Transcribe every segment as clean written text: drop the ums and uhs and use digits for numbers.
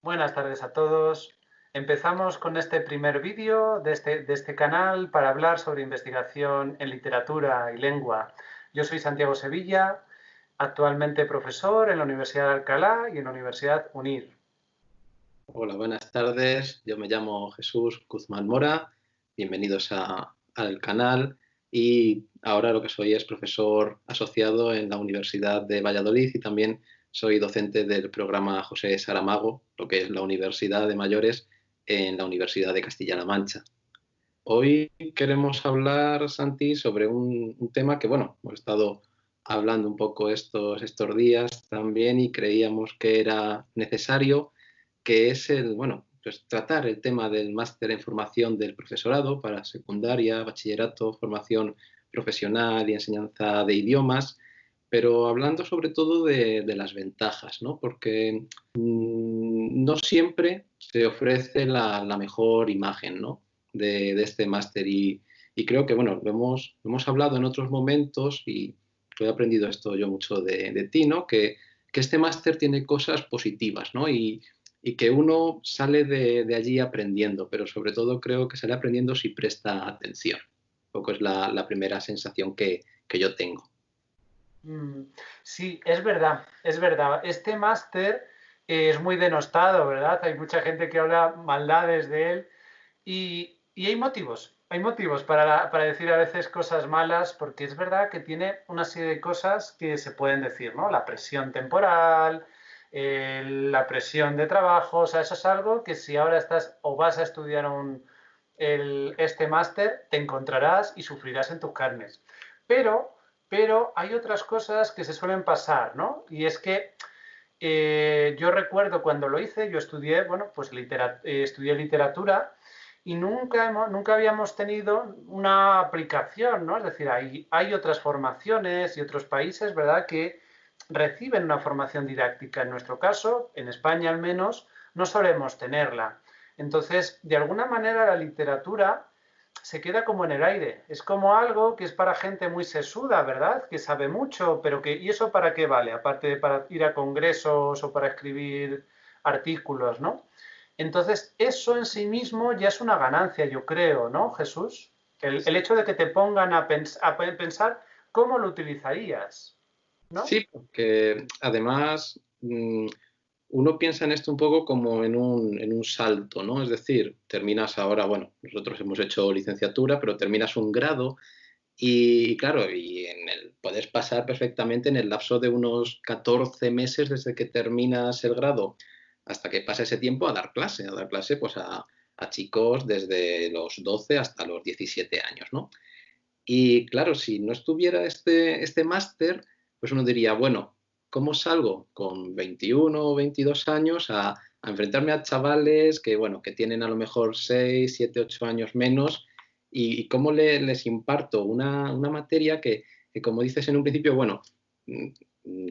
Buenas tardes a todos. Empezamos con este primer vídeo de este canal para hablar sobre investigación en literatura y lengua. Yo soy Santiago Sevilla, actualmente profesor en la Universidad de Alcalá y en la Universidad UNIR. Hola, buenas tardes. Yo me llamo Jesús Guzmán Mora. Bienvenidos al canal. Y ahora lo que soy es profesor asociado en la Universidad de Valladolid y también soy docente del programa José Saramago, lo que es la Universidad de Mayores en la Universidad de Castilla-La Mancha. Hoy queremos hablar, Santi, sobre un tema que, bueno, hemos estado hablando un poco estos días también y creíamos que era necesario, que es pues tratar el tema del máster en formación del profesorado para secundaria, bachillerato, formación profesional y enseñanza de idiomas, pero hablando sobre todo de las ventajas, ¿no? Porque no siempre se ofrece la mejor imagen, ¿no? de este máster y creo que, bueno, lo hemos hablado en otros momentos y he aprendido esto yo mucho de ti, ¿no? Que este máster tiene cosas positivas, ¿no? Y que uno sale de allí aprendiendo, pero sobre todo creo que sale aprendiendo si presta atención. Un poco es la primera sensación que yo tengo. Sí, es verdad, es verdad. Este máster es muy denostado, ¿verdad? Hay mucha gente que habla maldades de él y hay motivos para decir a veces cosas malas, porque es verdad que tiene una serie de cosas que se pueden decir, ¿no? La presión temporal, la presión de trabajo, o sea, eso es algo que si ahora estás o vas a estudiar este máster, te encontrarás y sufrirás en tus carnes. Pero, pero hay otras cosas que se suelen pasar, ¿no? Y es que yo recuerdo cuando lo hice, yo estudié, bueno, pues estudié literatura y nunca habíamos tenido una aplicación, ¿no? Es decir, hay otras formaciones y otros países, ¿verdad?, que reciben una formación didáctica. En nuestro caso, en España al menos, no solemos tenerla. Entonces, de alguna manera la literatura se queda como en el aire. Es como algo que es para gente muy sesuda, ¿verdad? Que sabe mucho, pero ¿y eso para qué vale? Aparte de para ir a congresos o para escribir artículos, ¿no? Entonces, eso en sí mismo ya es una ganancia, yo creo, ¿no, Jesús? El hecho de que te pongan a pensar cómo lo utilizarías, ¿no? Sí, porque además uno piensa en esto un poco como en un salto, ¿no? Es decir, terminas ahora, bueno, nosotros hemos hecho licenciatura, pero terminas un grado y claro, puedes pasar perfectamente en el lapso de unos 14 meses desde que terminas el grado hasta que pasa ese tiempo a dar clase pues a chicos desde los 12 hasta los 17 años, ¿no? Y claro, si no estuviera este máster, pues uno diría, bueno, ¿cómo salgo con 21 o 22 años a enfrentarme a chavales que, bueno, que tienen a lo mejor 6, 7, 8 años menos y cómo les imparto una materia que, como dices en un principio, bueno,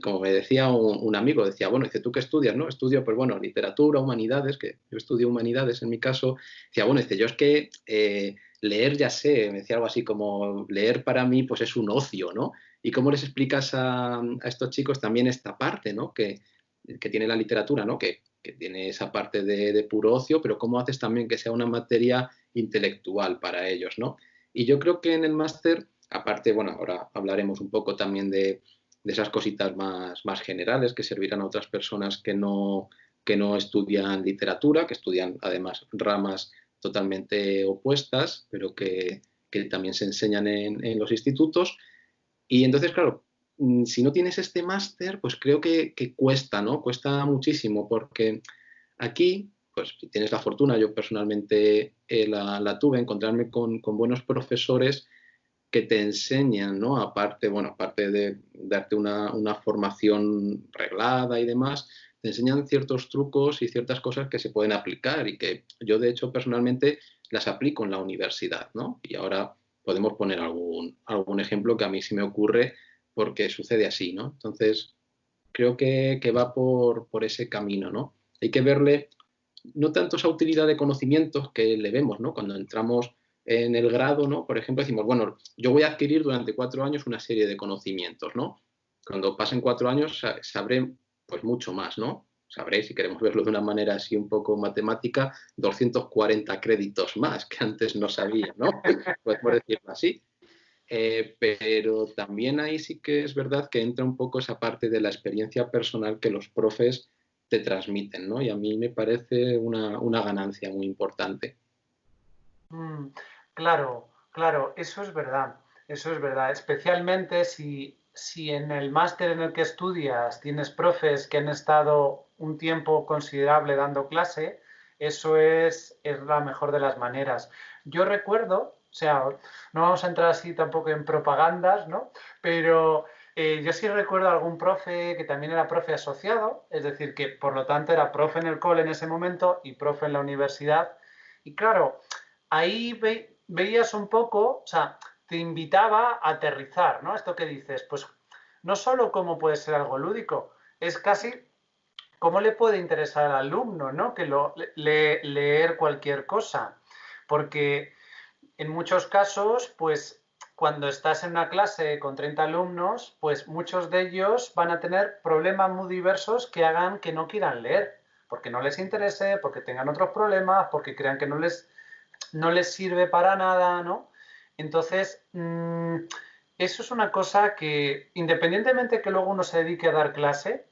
como me decía un amigo, decía, bueno, dice, ¿tú qué estudias? ¿No? Estudio, pues bueno, literatura, humanidades, que yo estudio humanidades en mi caso. Decía, bueno, dice, yo es que leer ya sé, me decía algo así como leer para mí pues es un ocio, ¿no? ¿Y cómo les explicas a estos chicos también esta parte, ¿no? Que tiene la literatura, ¿no? Que tiene esa parte de puro ocio, pero cómo haces también que sea una materia intelectual para ellos, ¿no? Y yo creo que en el máster, aparte, bueno, ahora hablaremos un poco también de esas cositas más generales que servirán a otras personas que no estudian literatura, que estudian además ramas totalmente opuestas, pero que también se enseñan en los institutos. Y entonces, claro, si no tienes este máster, pues creo que cuesta, ¿no? Cuesta muchísimo porque aquí, pues si tienes la fortuna, yo personalmente la tuve, encontrarme con buenos profesores que te enseñan, ¿no? Aparte, bueno, aparte de darte una formación reglada y demás, te enseñan ciertos trucos y ciertas cosas que se pueden aplicar y que yo, de hecho, personalmente las aplico en la universidad, ¿no? Y ahora podemos poner algún ejemplo que a mí sí me ocurre porque sucede así, ¿no? Entonces, creo que va por ese camino, ¿no? Hay que verle no tanto esa utilidad de conocimientos que le vemos, ¿no? Cuando entramos en el grado, ¿no? Por ejemplo, decimos, bueno, yo voy a adquirir durante 4 años una serie de conocimientos, ¿no? Cuando pasen 4 años sabré pues mucho más, ¿no? sabréis, si queremos verlo de una manera así un poco matemática, 240 créditos más que antes no sabía, ¿no? Podemos decirlo así. Pero también ahí sí que es verdad que entra un poco esa parte de la experiencia personal que los profes te transmiten, ¿no? Y a mí me parece una ganancia muy importante. Mm, claro, claro, eso es verdad, especialmente si en el máster en el que estudias tienes profes que han estado un tiempo considerable dando clase, es la mejor de las maneras. Yo recuerdo, o sea, no vamos a entrar así tampoco en propagandas, ¿no? Pero yo sí recuerdo algún profe que también era profe asociado, es decir, que por lo tanto era profe en el cole en ese momento y profe en la universidad. Y claro, ahí veías un poco, o sea, te invitaba a aterrizar, ¿no? Esto que dices, pues no solo cómo puede ser algo lúdico, es casi cómo le puede interesar al alumno, ¿no? Que leer cualquier cosa. Porque en muchos casos, pues cuando estás en una clase con 30 alumnos, pues muchos de ellos van a tener problemas muy diversos que hagan que no quieran leer, porque no les interese, porque tengan otros problemas, porque crean que no les sirve para nada, ¿no? Entonces, eso es una cosa que, independientemente que luego uno se dedique a dar clase,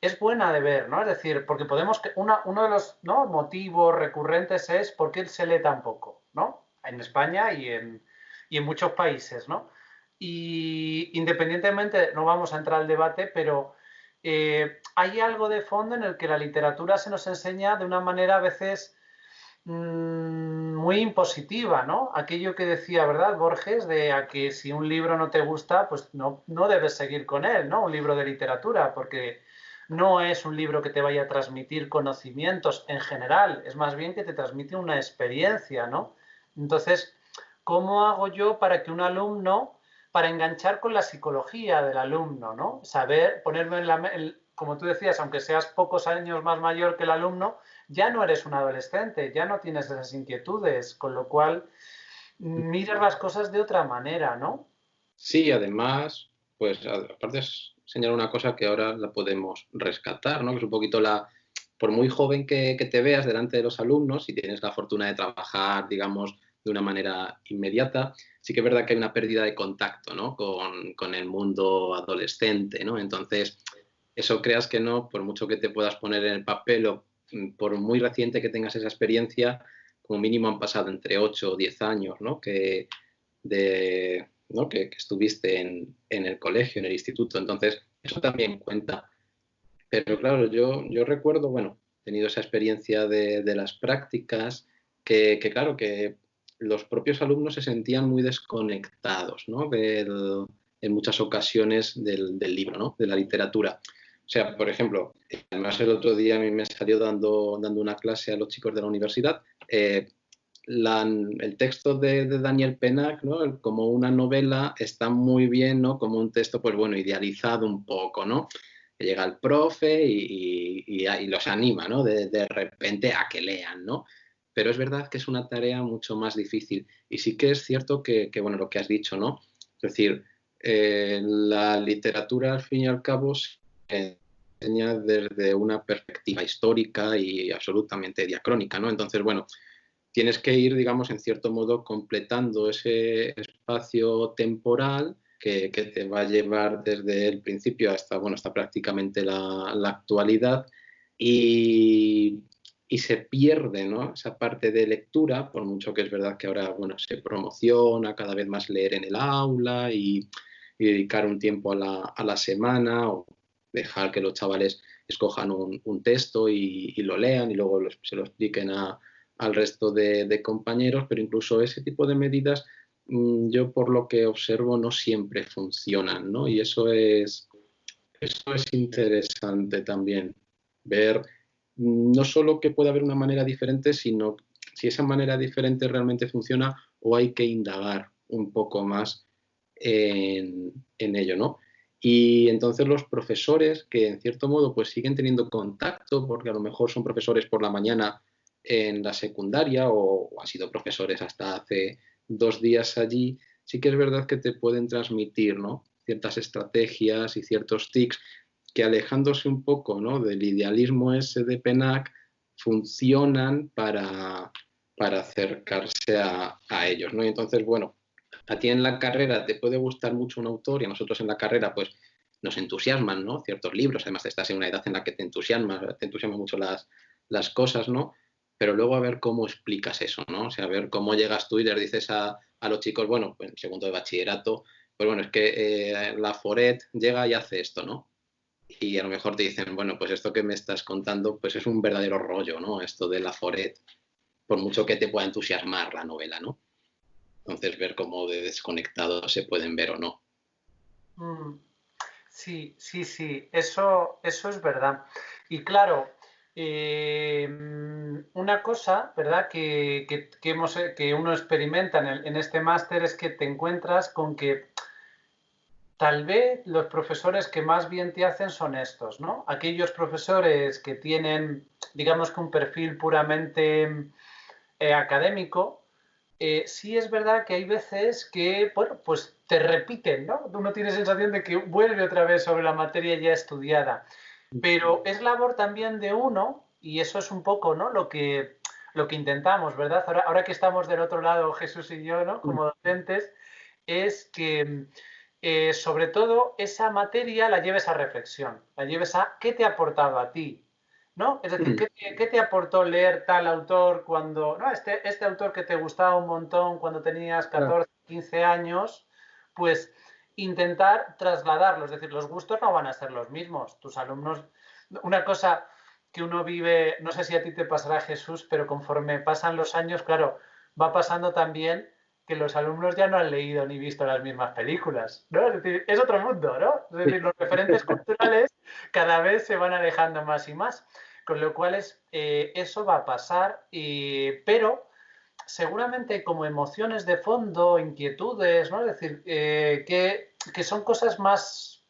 es buena de ver, ¿no? Es decir, porque uno de los, ¿no?, motivos recurrentes es por qué se lee tan poco, ¿no? En España y en muchos países, ¿no? Y independientemente, no vamos a entrar al debate, pero hay algo de fondo en el que la literatura se nos enseña de una manera a veces muy impositiva, ¿no? Aquello que decía, ¿verdad, Borges? De a que si un libro no te gusta, pues no debes seguir con él, ¿no? Un libro de literatura, porque no es un libro que te vaya a transmitir conocimientos en general, es más bien que te transmite una experiencia, ¿no? Entonces, ¿cómo hago yo para que un alumno, para enganchar con la psicología del alumno, ¿no? Saber ponerme como tú decías, aunque seas pocos años más mayor que el alumno, ya no eres un adolescente, ya no tienes esas inquietudes, con lo cual miras las cosas de otra manera, ¿no? Sí, además, pues aparte es señalar una cosa que ahora la podemos rescatar, ¿no? Que es un poquito por muy joven que te veas delante de los alumnos, si tienes la fortuna de trabajar, digamos, de una manera inmediata, sí que es verdad que hay una pérdida de contacto, ¿no? Con el mundo adolescente, ¿no? Entonces, eso creas que no, por mucho que te puedas poner en el papel o por muy reciente que tengas esa experiencia, como mínimo han pasado entre 8 o 10 años, ¿no? ¿No? que estuviste en el colegio, en el instituto. Entonces, eso también cuenta. Pero claro, yo recuerdo, bueno, he tenido esa experiencia de las prácticas, claro, que los propios alumnos se sentían muy desconectados, ¿no? En muchas ocasiones del libro, ¿no? De la literatura. O sea, por ejemplo, además el otro día a mí me salió dando una clase a los chicos de la universidad. El texto de Daniel Pennac, ¿no? Como una novela, está muy bien, ¿no? Como un texto, pues bueno, idealizado un poco, ¿no? Que llega el profe y los anima, ¿no? De repente a que lean, ¿no? Pero es verdad que es una tarea mucho más difícil. Y sí que es cierto bueno, lo que has dicho, ¿no? Es decir, la literatura, al fin y al cabo, se enseña desde una perspectiva histórica y absolutamente diacrónica, ¿no? Entonces, bueno, tienes que ir, digamos, en cierto modo completando ese espacio temporal que te va a llevar desde el principio hasta prácticamente la actualidad y, y se pierde, ¿no? Esa parte de lectura, por mucho que es verdad que ahora, bueno, se promociona cada vez más leer en el aula y dedicar un tiempo a la semana o dejar que los chavales escojan un texto y lo lean y luego se lo expliquen al resto de compañeros, pero incluso ese tipo de medidas yo por lo que observo no siempre funcionan, ¿no? Y eso es interesante también, ver no solo que puede haber una manera diferente, sino si esa manera diferente realmente funciona o hay que indagar un poco más en ello, ¿no? Y entonces los profesores que en cierto modo pues siguen teniendo contacto, porque a lo mejor son profesores por la mañana en la secundaria o han sido profesores hasta hace 2 días allí, sí que es verdad que te pueden transmitir, ¿no? Ciertas estrategias y ciertos tics que alejándose un poco, ¿no?, del idealismo ese de PENAC, funcionan para acercarse a ellos, ¿no? Y entonces, bueno, a ti en la carrera te puede gustar mucho un autor y a nosotros en la carrera, pues, nos entusiasman, ¿no?, ciertos libros. Además, estás en una edad en la que te entusiasman mucho las cosas, ¿no? Pero luego a ver cómo explicas eso, ¿no? O sea, a ver cómo llegas tú y les dices a los chicos, bueno, pues en segundo de bachillerato, pues bueno, es que la Foret llega y hace esto, ¿no? Y a lo mejor te dicen, bueno, pues esto que me estás contando, pues es un verdadero rollo, ¿no? Esto de la Foret, por mucho que te pueda entusiasmar la novela, ¿no? Entonces, ver cómo de desconectados se pueden ver o no. Mm. Sí, sí, sí, eso es verdad. Y claro, una cosa, ¿verdad?, que uno experimenta en este máster es que te encuentras con que tal vez los profesores que más bien te hacen son estos, ¿no? Aquellos profesores que tienen, digamos que un perfil puramente académico, sí es verdad que hay veces que, bueno, pues te repiten, ¿no? Uno tiene sensación de que vuelve otra vez sobre la materia ya estudiada, pero es labor también de uno, y eso es un poco, ¿no?, lo que intentamos, ¿verdad? Ahora que estamos del otro lado, Jesús y yo, ¿no?, como docentes, es que sobre todo esa materia la lleves a reflexión, la lleves a qué te ha aportado a ti, ¿no? Es decir, ¿qué te aportó leer tal autor cuando, no, este autor que te gustaba un montón cuando tenías Claro. 14, 15 años, pues intentar trasladarlo, es decir, los gustos no van a ser los mismos. Tus alumnos, una cosa que uno vive, no sé si a ti te pasará, Jesús, pero conforme pasan los años, claro, va pasando también que los alumnos ya no han leído ni visto las mismas películas, ¿no? Es decir, es otro mundo, ¿no? Es decir, los referentes culturales cada vez se van alejando más y más, con lo cual eso va a pasar, pero seguramente como emociones de fondo, inquietudes, ¿no? Es decir, que son cosas más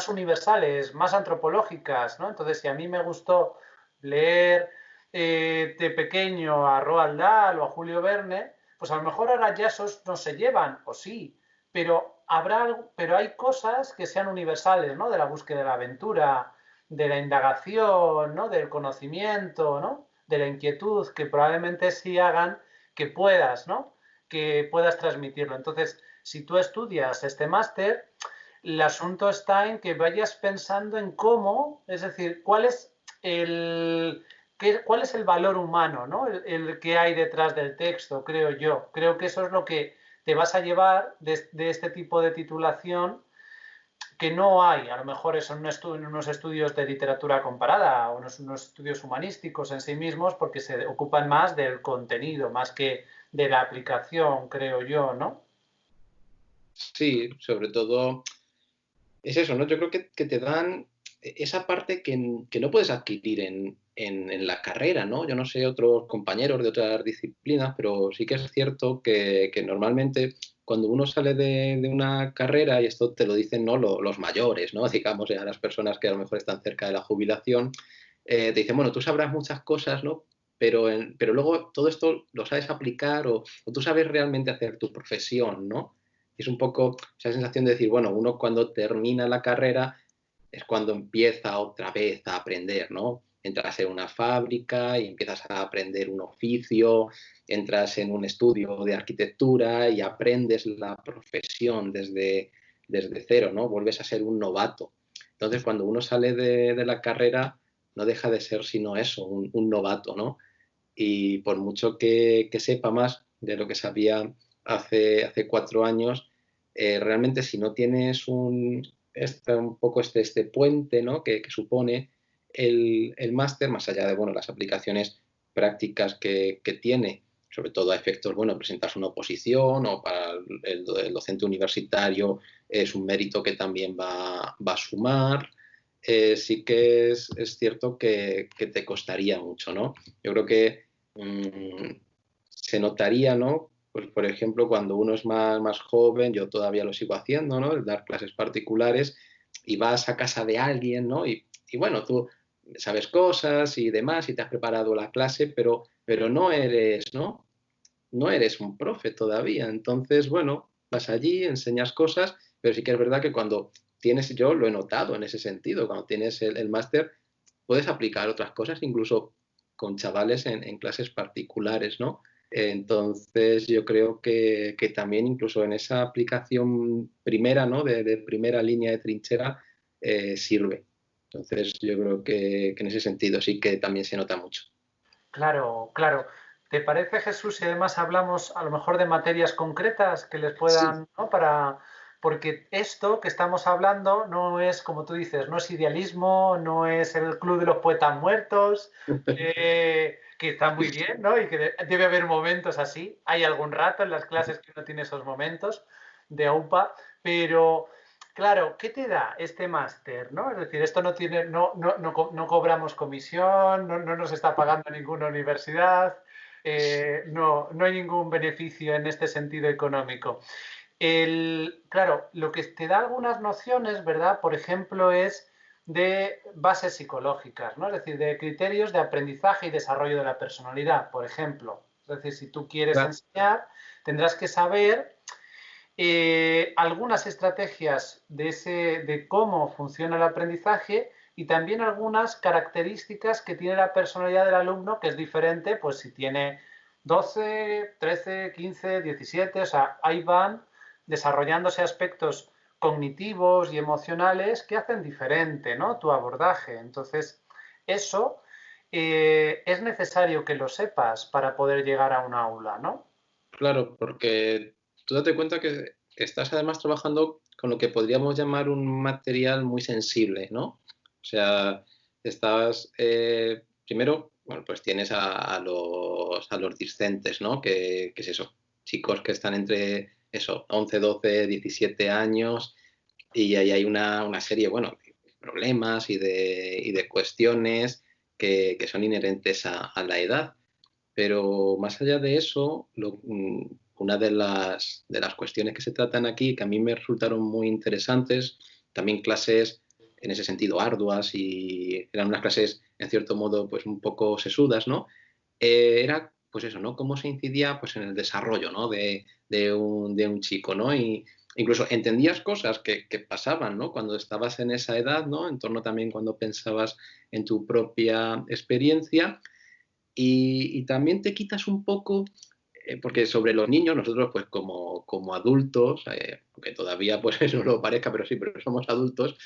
universales, más antropológicas, ¿no? Entonces, si a mí me gustó leer de pequeño a Roald Dahl o a Julio Verne, pues a lo mejor ahora ya esos no se llevan, o sí, pero hay cosas que sean universales, ¿no? De la búsqueda de la aventura, de la indagación, ¿no? Del conocimiento, ¿no? De la inquietud, que probablemente sí hagan que puedas, ¿no? Que puedas transmitirlo. Entonces, si tú estudias este máster, el asunto está en que vayas pensando en cómo, es decir, cuál es el valor humano, ¿no? El que hay detrás del texto, creo yo. Creo que eso es lo que te vas a llevar de este tipo de titulación que no hay, a lo mejor eso en unos estudios de literatura comparada o unos estudios humanísticos en sí mismos, porque se ocupan más del contenido, más que de la aplicación, creo yo, ¿no? Sí, sobre todo es eso, ¿no? Yo creo que te dan esa parte que no puedes adquirir en la carrera, ¿no? Yo no sé otros compañeros de otras disciplinas, pero sí que es cierto que normalmente cuando uno sale de una carrera, y esto te lo dicen, ¿no?, los mayores, ¿no? Digamos, a las personas que a lo mejor están cerca de la jubilación, te dicen, bueno, tú sabrás muchas cosas, ¿no? Pero luego todo esto lo sabes aplicar o tú sabes realmente hacer tu profesión, ¿no? Es un poco esa sensación de decir, bueno, uno cuando termina la carrera es cuando empieza otra vez a aprender, ¿no? Entras en una fábrica y empiezas a aprender un oficio, entras en un estudio de arquitectura y aprendes la profesión desde cero, ¿no? Vuelves a ser un novato. Entonces, cuando uno sale de la carrera, no deja de ser sino eso, un novato, ¿no? Y por mucho que sepa más de lo que sabía hace 4 años, realmente si no tienes un poco este puente, ¿no?, que supone el máster, más allá de bueno, las aplicaciones prácticas que tiene, sobre todo a efectos, bueno, presentarse una oposición o para el docente universitario es un mérito que también va a sumar. Sí que es cierto que te costaría mucho, ¿no? Yo creo que se notaría, ¿no? Pues, por ejemplo, cuando uno es más joven, yo todavía lo sigo haciendo, ¿no? El dar clases particulares y vas a casa de alguien, ¿no? Y bueno, tú sabes cosas y demás y te has preparado la clase, pero no eres, ¿no? No eres un profe todavía. Entonces, bueno, vas allí, enseñas cosas, pero sí que es verdad que cuando yo lo he notado en ese sentido, cuando tienes el máster puedes aplicar otras cosas, incluso con chavales en clases particulares, ¿no? Entonces yo creo que también incluso en esa aplicación primera, ¿no? De primera línea de trinchera sirve. Entonces yo creo que en ese sentido sí que también se nota mucho. Claro, claro. ¿Te parece, Jesús, si además hablamos a lo mejor de materias concretas que les Sí, puedan, ¿no? Para, porque esto que estamos hablando no es, como tú dices, no es idealismo, no es el club de los poetas muertos, que está muy bien, ¿no? Y que debe haber momentos así. Hay algún rato en las clases que uno tiene esos momentos de AUPA, pero claro, ¿qué te da este máster, no? Es decir, esto no tiene, no cobramos comisión, no nos está pagando ninguna universidad, no hay ningún beneficio en este sentido económico. Claro, lo que te da algunas nociones, ¿verdad? Por ejemplo, es de bases psicológicas, ¿no? Es decir, de criterios de aprendizaje y desarrollo de la personalidad, por ejemplo. Es decir, si tú quieres claro, enseñar, tendrás que saber algunas estrategias de cómo funciona el aprendizaje y también algunas características que tiene la personalidad del alumno, que es diferente, pues si tiene 12, 13, 15, 17, o sea, ahí van desarrollándose aspectos cognitivos y emocionales que hacen diferente, ¿no? Tu abordaje. Entonces, eso es necesario que lo sepas para poder llegar a un aula, ¿no? claro, porque tú date cuenta que estás además trabajando con lo que podríamos llamar un material muy sensible, ¿no? O sea, estás, primero, bueno, pues tienes a los discentes, ¿no? Que es eso, chicos que están entre eso, 11, 12, 17 años y ahí hay una serie, bueno, de problemas y de cuestiones que son inherentes a la edad. Pero más allá de eso, una de las cuestiones que se tratan aquí, que a mí me resultaron muy interesantes, también clases en ese sentido arduas y eran unas clases en cierto modo pues un poco sesudas, ¿no? Era pues eso, ¿no? Cómo se incidía pues en el desarrollo, ¿no? De un chico, ¿no? Y incluso entendías cosas que pasaban, ¿no? Cuando estabas en esa edad, ¿no? En torno también cuando pensabas en tu propia experiencia y también te quitas un poco, porque sobre los niños, nosotros pues como adultos, aunque todavía pues no lo parezca, pero sí, pero somos adultos,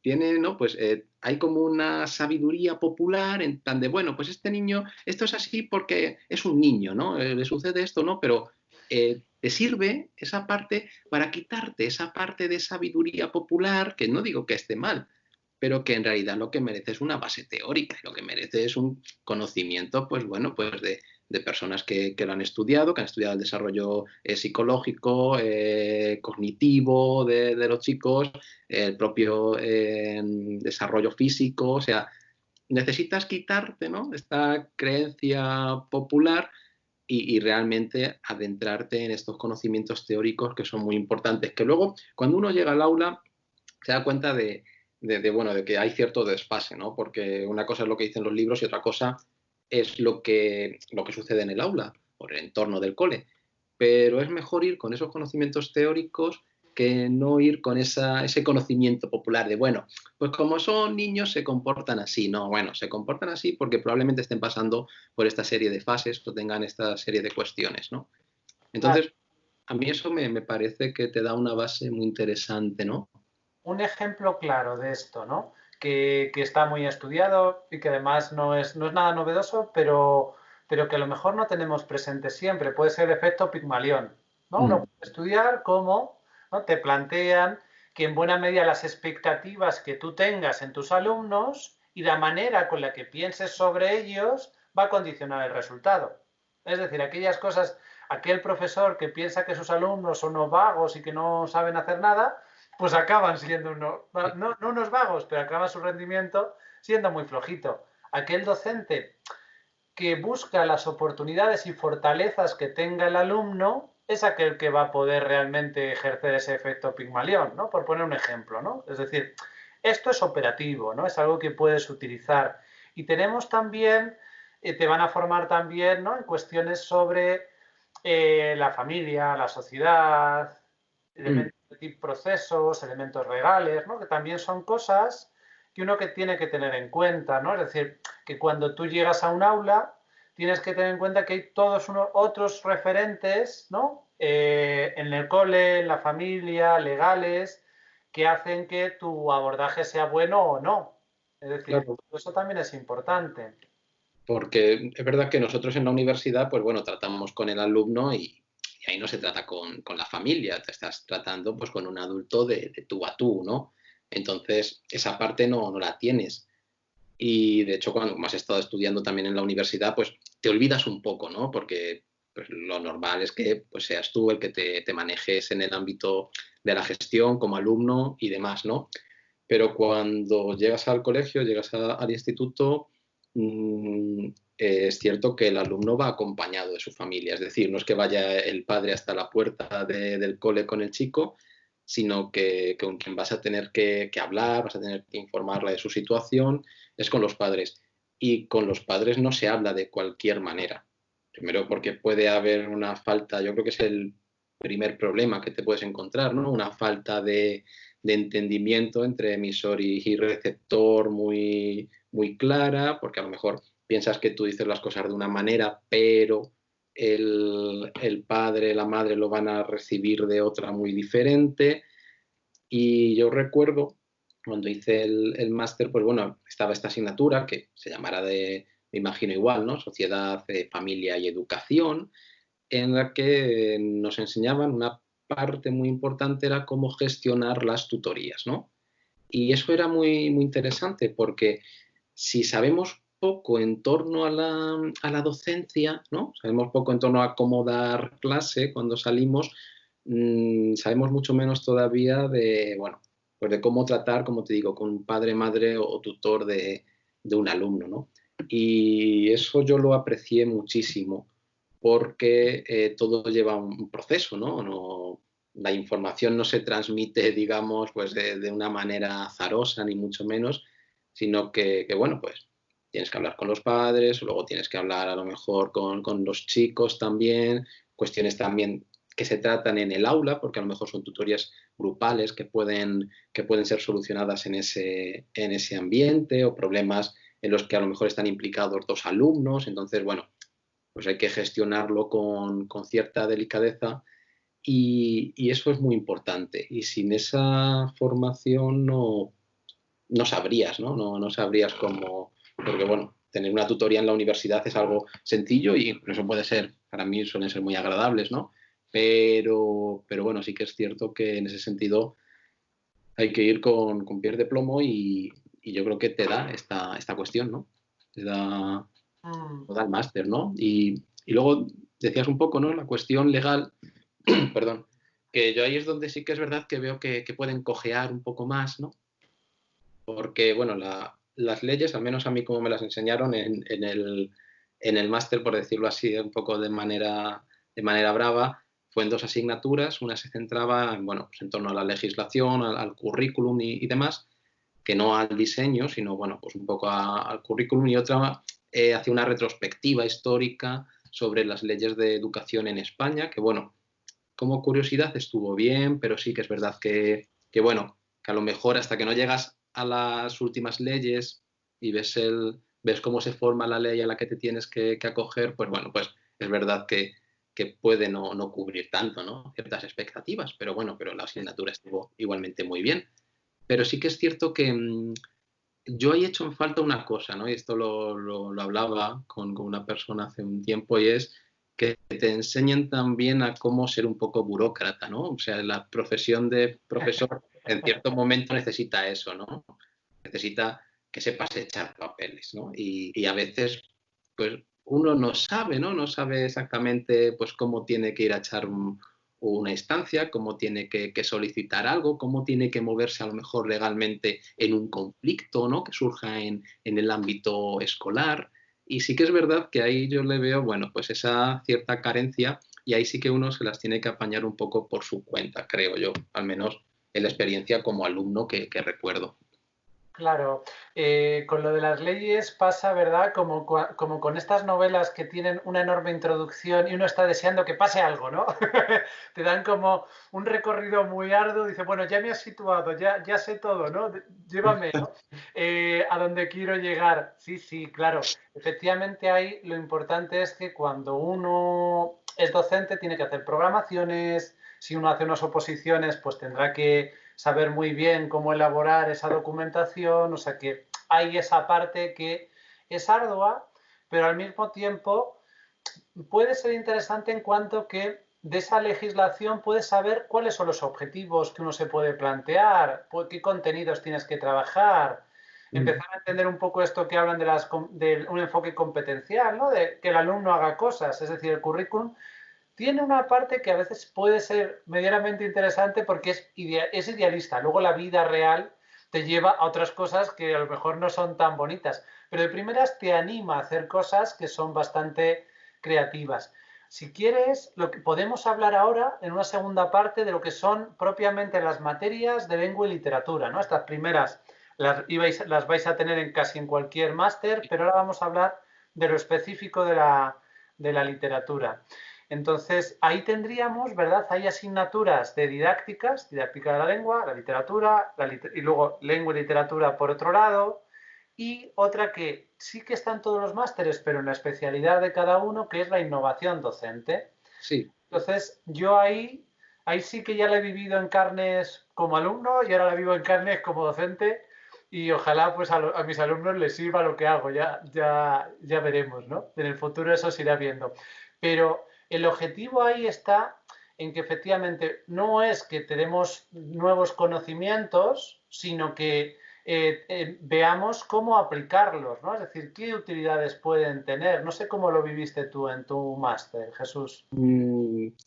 tiene, ¿no? Pues hay como una sabiduría popular en plan de, bueno, pues este niño, esto es así porque es un niño, ¿no? Le sucede esto, ¿no? Pero te sirve esa parte para quitarte esa parte de sabiduría popular, que no digo que esté mal, pero que en realidad lo que merece es una base teórica, lo que merece es un conocimiento, pues bueno, pues de personas que lo han estudiado, que han estudiado el desarrollo psicológico, cognitivo de los chicos, el propio desarrollo físico, o sea, necesitas quitarte, ¿no? Esta creencia popular y realmente adentrarte en estos conocimientos teóricos que son muy importantes, que luego cuando uno llega al aula se da cuenta bueno, de que hay cierto desfase, ¿no? Porque una cosa es lo que dicen los libros y otra cosa es lo que sucede en el aula o en el entorno del cole. Pero es mejor ir con esos conocimientos teóricos que no ir con ese conocimiento popular de, bueno, pues como son niños se comportan así. No, bueno, se comportan así porque probablemente estén pasando por esta serie de fases o tengan esta serie de cuestiones, ¿no? Claro. Entonces, a mí eso me parece que te da una base muy interesante, ¿no? Un ejemplo claro de esto, ¿no? Que está muy estudiado y que además no es nada novedoso, pero que a lo mejor no tenemos presente siempre. Puede ser el efecto Pigmalión, ¿no? Uno Mm, puede estudiar cómo, ¿no? Te plantean que en buena medida las expectativas que tú tengas en tus alumnos y la manera con la que pienses sobre ellos va a condicionar el resultado. Es decir, aquellas cosas, aquel profesor que piensa que sus alumnos son unos vagos y que no saben hacer nada, pues acaban siendo no unos vagos, pero acaba su rendimiento siendo muy flojito. Aquel docente que busca las oportunidades y fortalezas que tenga el alumno es aquel que va a poder realmente ejercer ese efecto Pigmalión, ¿no? Por poner un ejemplo, ¿no? Es decir, esto es operativo, ¿no? Es algo que puedes utilizar. Y tenemos también, te van a formar también, ¿no? En cuestiones sobre la familia, la sociedad, mm. elementos procesos, elementos legales, ¿no? Que también son cosas que uno que tiene que tener en cuenta, ¿no? Es decir, que cuando tú llegas a un aula tienes que tener en cuenta que hay todos otros referentes, ¿no? En el cole, en la familia, legales, que hacen que tu abordaje sea bueno o no. Es decir, Claro, eso también es importante. porque es verdad que nosotros en la universidad, pues bueno, tratamos con el alumno y ahí no se trata con la familia, te estás tratando pues con un adulto de tú a tú, ¿no? Entonces, esa parte no la tienes. Y de hecho, cuando como has estado estudiando también en la universidad, pues te olvidas un poco, ¿no? Porque pues, lo normal es que pues, seas tú el que te manejes en el ámbito de la gestión como alumno y demás, ¿no? Pero cuando llegas al colegio, llegas al instituto, mmm, es cierto que el alumno va acompañado de su familia, es decir, no es que vaya el padre hasta la puerta del cole con el chico, sino que con quien vas a tener que hablar, vas a tener que informarle de su situación, es con los padres. Y con los padres no se habla de cualquier manera. Primero porque puede haber una falta, yo creo que es el primer problema que te puedes encontrar, ¿no? Una falta de entendimiento entre emisor y receptor muy clara, porque a lo mejor piensas que tú dices las cosas de una manera, pero el padre, la madre lo van a recibir de otra muy diferente. Y yo recuerdo cuando hice el máster, pues bueno, estaba esta asignatura que se llamará me imagino igual, ¿no? Sociedad, familia y educación, en la que nos enseñaban una parte muy importante era cómo gestionar las tutorías, ¿no? Y eso era muy interesante porque si sabemos poco en torno a la docencia, ¿no? Sabemos poco en torno a cómo dar clase cuando salimos, sabemos mucho menos todavía de, bueno, pues de cómo tratar, como te digo, con un padre, madre o tutor de un alumno, ¿no? Y eso yo lo aprecié muchísimo porque todo lleva un proceso, ¿no? La información no se transmite, digamos, pues de una manera azarosa, ni mucho menos, sino que, bueno, pues tienes que hablar con los padres, luego tienes que hablar a lo mejor con los chicos también, cuestiones también que se tratan en el aula, porque a lo mejor son tutorías grupales que pueden ser solucionadas en ese ambiente o problemas en los que a lo mejor están implicados dos alumnos. Entonces, bueno, pues hay que gestionarlo con cierta delicadeza y eso es muy importante. Y sin esa formación no sabrías, ¿no? No sabrías cómo, porque bueno, tener una tutoría en la universidad es algo sencillo y eso puede ser, para mí suelen ser muy agradables, ¿no? Pero bueno, sí que es cierto que en ese sentido hay que ir con pies de plomo y yo creo que te da esta cuestión, ¿no? Te da, Mm. te da el máster, ¿no? Y luego decías un poco, ¿no? La cuestión legal, perdón, que yo ahí es donde sí que es verdad que veo que pueden cojear un poco más, ¿no? Porque, bueno, las leyes, al menos a mí como me las enseñaron en el máster, por decirlo así, un poco de manera brava, fue en dos asignaturas. Una se centraba en, bueno, pues en torno a la legislación, al currículum y demás, que no al diseño, sino, bueno, pues un poco al currículum, y otra hacía una retrospectiva histórica sobre las leyes de educación en España, que, bueno, como curiosidad estuvo bien, pero sí que es verdad que bueno, que a lo mejor hasta que no llegas a las últimas leyes y ves cómo se forma la ley a la que te tienes que acoger, pues bueno, pues es verdad que puede no cubrir tanto, ¿no? Ciertas expectativas, pero bueno, pero la asignatura estuvo igualmente muy bien. Pero sí que es cierto que yo ahí he hecho en falta una cosa, ¿no? Y esto lo hablaba con una persona hace un tiempo, y es que te enseñen también a cómo ser un poco burócrata, ¿no? O sea, la profesión de profesor en cierto momento necesita eso, ¿no? Necesita que sepas echar papeles, ¿no? Y a veces, pues, uno no sabe, ¿no? No sabe exactamente, pues, cómo tiene que ir a echar una instancia, cómo tiene que solicitar algo, cómo tiene que moverse a lo mejor legalmente en un conflicto, ¿no? Que surja en el ámbito escolar. Y sí que es verdad que ahí yo le veo, bueno, pues esa cierta carencia, y ahí sí que uno se las tiene que apañar un poco por su cuenta, creo yo, al menos en la experiencia como alumno que recuerdo. Claro, con lo de las leyes pasa, ¿verdad? Como con estas novelas que tienen una enorme introducción y uno está deseando que pase algo, ¿no? Te dan como un recorrido muy arduo, dice, bueno, ya me has situado, ya sé todo, ¿no? Llévame, ¿no? A donde quiero llegar. Sí, sí, claro. Efectivamente, ahí lo importante es que cuando uno es docente tiene que hacer programaciones, si uno hace unas oposiciones, pues tendrá que saber muy bien cómo elaborar esa documentación, o sea que hay esa parte que es ardua, pero al mismo tiempo puede ser interesante en cuanto que de esa legislación puedes saber cuáles son los objetivos que uno se puede plantear, qué contenidos tienes que trabajar, Mm. empezar a entender un poco esto que hablan de un enfoque competencial, ¿no? De que el alumno haga cosas, es decir, el currículum tiene una parte que a veces puede ser medianamente interesante porque es idealista. Luego la vida real te lleva a otras cosas que a lo mejor no son tan bonitas. Pero de primeras te anima a hacer cosas que son bastante creativas. Si quieres, lo que podemos hablar ahora en una segunda parte de lo que son propiamente las materias de lengua y literatura, ¿no? Estas primeras las vais a tener en casi en cualquier máster, pero ahora vamos a hablar de lo específico de la literatura. Entonces, ahí tendríamos, ¿verdad? Hay asignaturas de didácticas, didáctica de la lengua, la literatura, y luego lengua y literatura por otro lado, y otra que sí que está en todos los másteres, pero en la especialidad de cada uno, que es la innovación docente. Sí. Entonces, yo ahí sí que ya la he vivido en carnes como alumno y ahora la vivo en carnes como docente y ojalá pues a mis alumnos les sirva lo que hago, ya veremos, ¿no? En el futuro eso se irá viendo. Pero el objetivo ahí está en que efectivamente no es que tenemos nuevos conocimientos, sino que veamos cómo aplicarlos, ¿no? Es decir, qué utilidades pueden tener. No sé cómo lo viviste tú en tu máster, Jesús.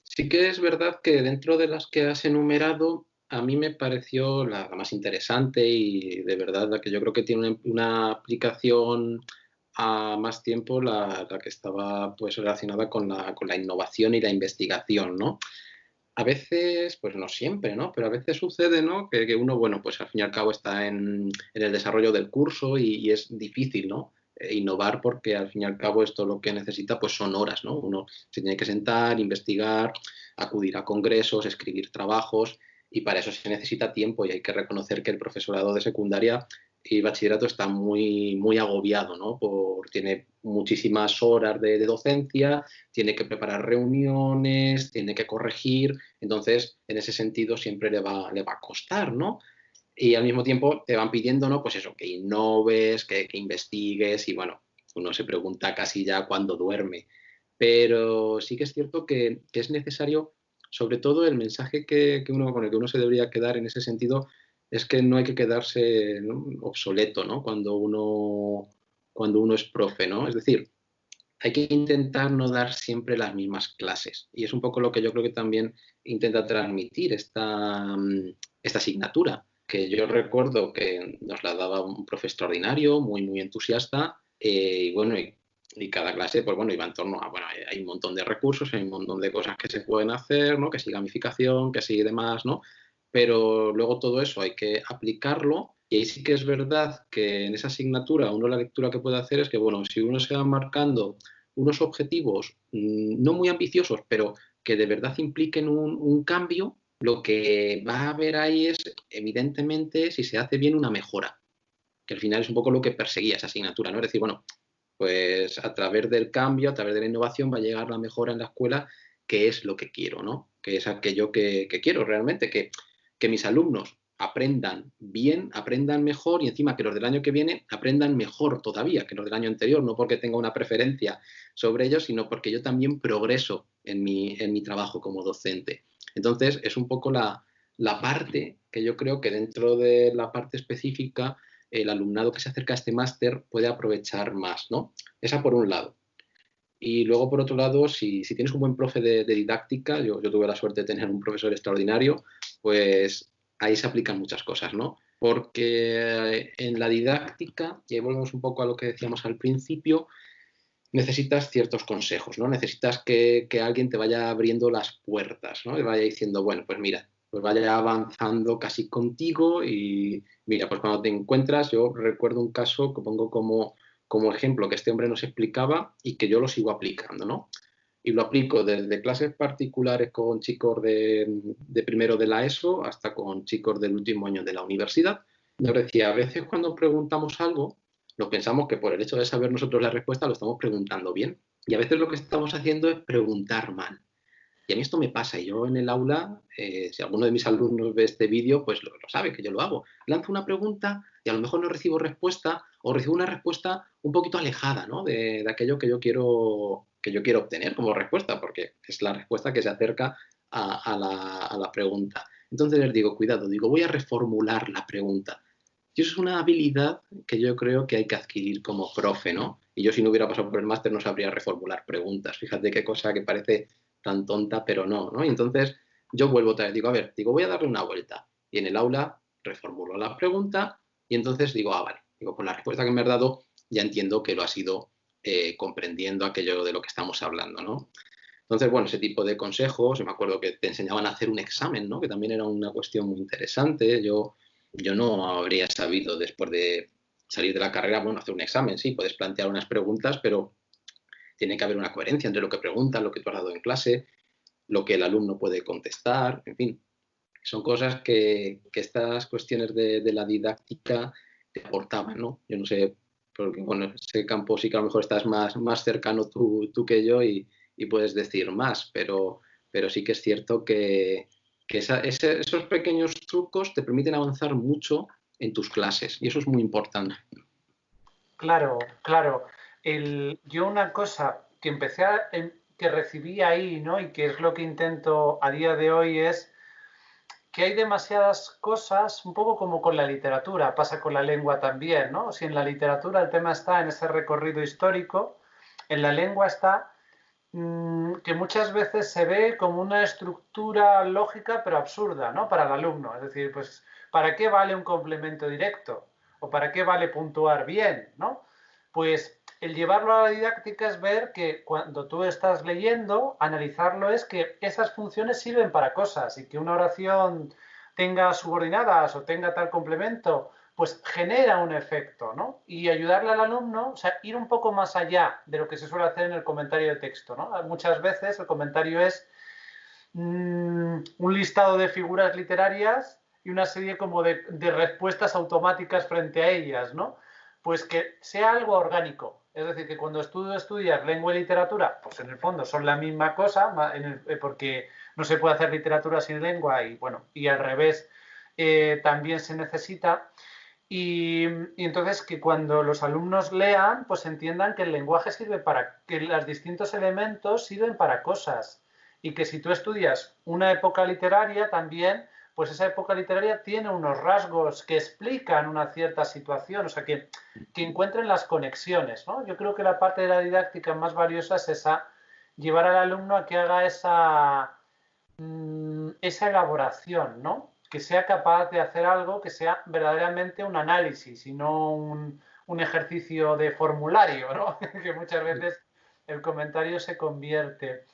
Sí que es verdad que dentro de las que has enumerado, a mí me pareció la más interesante y de verdad la que yo creo que tiene una aplicación a más tiempo, la que estaba pues relacionada con la innovación y la investigación, ¿no? A veces, pues no siempre, ¿no? Pero a veces sucede, ¿no? Que uno, bueno, pues al fin y al cabo está en el desarrollo del curso y es difícil, ¿no? Innovar porque al fin y al cabo esto lo que necesita pues son horas, ¿no? Uno se tiene que sentar, investigar, acudir a congresos, escribir trabajos y para eso se necesita tiempo y hay que reconocer que el profesorado de secundaria y bachillerato está muy agobiado, ¿no? Tiene muchísimas horas de docencia, tiene que preparar reuniones, tiene que corregir, entonces en ese sentido siempre le va a costar, ¿no? Y al mismo tiempo te van pidiendo, ¿no? Pues eso, que innoves, que investigues y bueno, uno se pregunta casi ya cuándo duerme. Pero sí que es cierto que es necesario, sobre todo el mensaje que uno, con el que uno se debería quedar en ese sentido, es que no hay que quedarse, ¿no? Obsoleto, ¿no? Cuando uno es profe, ¿no? Es decir, hay que intentar no dar siempre las mismas clases. Y es un poco lo que yo creo que también intenta transmitir esta asignatura, que yo recuerdo que nos la daba un profe extraordinario, muy entusiasta, y bueno, y cada clase, pues bueno, iba en torno a, bueno, hay un montón de recursos, hay un montón de cosas que se pueden hacer, ¿no? Que sí gamificación, que sí demás, ¿no? Pero luego todo eso hay que aplicarlo y ahí sí que es verdad que en esa asignatura uno la lectura que puede hacer es que, bueno, si uno se va marcando unos objetivos no muy ambiciosos, pero que de verdad impliquen un cambio, lo que va a haber ahí es, evidentemente, si se hace bien, una mejora, que al final es un poco lo que perseguía esa asignatura, ¿no? Es decir, bueno, pues a través del cambio, a través de la innovación va a llegar la mejora en la escuela, que es lo que quiero, ¿no? Que es aquello que quiero realmente, que mis alumnos aprendan bien, aprendan mejor y encima que los del año que viene aprendan mejor todavía que los del año anterior, no porque tenga una preferencia sobre ellos, sino porque yo también progreso en mi trabajo como docente. Entonces, es un poco la parte que yo creo que dentro de la parte específica el alumnado que se acerca a este máster puede aprovechar más, ¿no? Esa por un lado. Y luego, por otro lado, si tienes un buen profe de didáctica, yo tuve la suerte de tener un profesor extraordinario, pues ahí se aplican muchas cosas, ¿no? Porque en la didáctica, y ahí volvemos un poco a lo que decíamos al principio, necesitas ciertos consejos, ¿no? Necesitas que alguien te vaya abriendo las puertas, ¿no? Y vaya diciendo, bueno, pues mira, pues vaya avanzando casi contigo y mira, pues cuando te encuentras, yo recuerdo un caso que pongo como ejemplo que este hombre nos explicaba y que yo lo sigo aplicando, ¿no? Y lo aplico desde clases particulares con chicos de primero de la ESO hasta con chicos del último año de la universidad. Nos decía, a veces cuando preguntamos algo, nos pensamos que por el hecho de saber nosotros la respuesta lo estamos preguntando bien. Y a veces lo que estamos haciendo es preguntar mal. Y a mí esto me pasa, y yo en el aula, si alguno de mis alumnos ve este vídeo, pues lo sabe, que yo lo hago. Lanzo una pregunta y a lo mejor no recibo respuesta o recibo una respuesta un poquito alejada, ¿no? de aquello que yo quiero obtener como respuesta, porque es la respuesta que se acerca a la pregunta. Entonces les digo, cuidado, digo, voy a reformular la pregunta. Y eso es una habilidad que yo creo que hay que adquirir como profe, ¿no? Y yo si no hubiera pasado por el máster no sabría reformular preguntas. Fíjate qué cosa que parece tan tonta, pero no, ¿no? Y entonces yo vuelvo otra vez, digo, a ver, digo, voy a darle una vuelta. Y en el aula reformulo la pregunta y entonces digo, ah, vale, digo, con la respuesta que me has dado ya entiendo que lo has ido comprendiendo aquello de lo que estamos hablando, ¿no? Entonces, bueno, ese tipo de consejos, me acuerdo que te enseñaban a hacer un examen, ¿no? Que también era una cuestión muy interesante. Yo no habría sabido después de salir de la carrera, bueno, hacer un examen, sí, puedes plantear unas preguntas, pero tiene que haber una coherencia entre lo que preguntas, lo que tú has dado en clase, lo que el alumno puede contestar, en fin. Son cosas que estas cuestiones de la didáctica te aportaban, ¿no? Yo no sé, porque bueno, ese campo sí que a lo mejor estás más cercano tú que yo y puedes decir más, pero sí que es cierto que esos pequeños trucos te permiten avanzar mucho en tus clases y eso es muy importante. Claro, claro. Yo una cosa que que recibí ahí, ¿no? Y que es lo que intento a día de hoy es que hay demasiadas cosas, un poco como con la literatura, pasa con la lengua también, ¿no? Si en la literatura el tema está en ese recorrido histórico, en la lengua está que muchas veces se ve como una estructura lógica pero absurda, ¿no? Para el alumno. Es decir, pues, ¿para qué vale un complemento directo? ¿O para qué vale puntuar bien, ¿no? Pues el llevarlo a la didáctica es ver que cuando tú estás leyendo, analizarlo es que esas funciones sirven para cosas y que una oración tenga subordinadas o tenga tal complemento, pues genera un efecto, ¿no? Y ayudarle al alumno, o sea, ir un poco más allá de lo que se suele hacer en el comentario de texto, ¿no? Muchas veces el comentario es un listado de figuras literarias y una serie como de respuestas automáticas frente a ellas, ¿no? Pues que sea algo orgánico. Es decir, que cuando estudias lengua y literatura, pues en el fondo son la misma cosa, porque no se puede hacer literatura sin lengua y bueno, y al revés también se necesita. Y entonces que cuando los alumnos lean, pues entiendan que el lenguaje sirve para, que los distintos elementos sirven para cosas. Y que si tú estudias una época literaria también, pues esa época literaria tiene unos rasgos que explican una cierta situación, o sea, que encuentren las conexiones, ¿no? Yo creo que la parte de la didáctica más valiosa es esa, llevar al alumno a que haga esa elaboración, ¿no? Que sea capaz de hacer algo que sea verdaderamente un análisis y no un ejercicio de formulario, ¿no? Que muchas veces el comentario se convierte.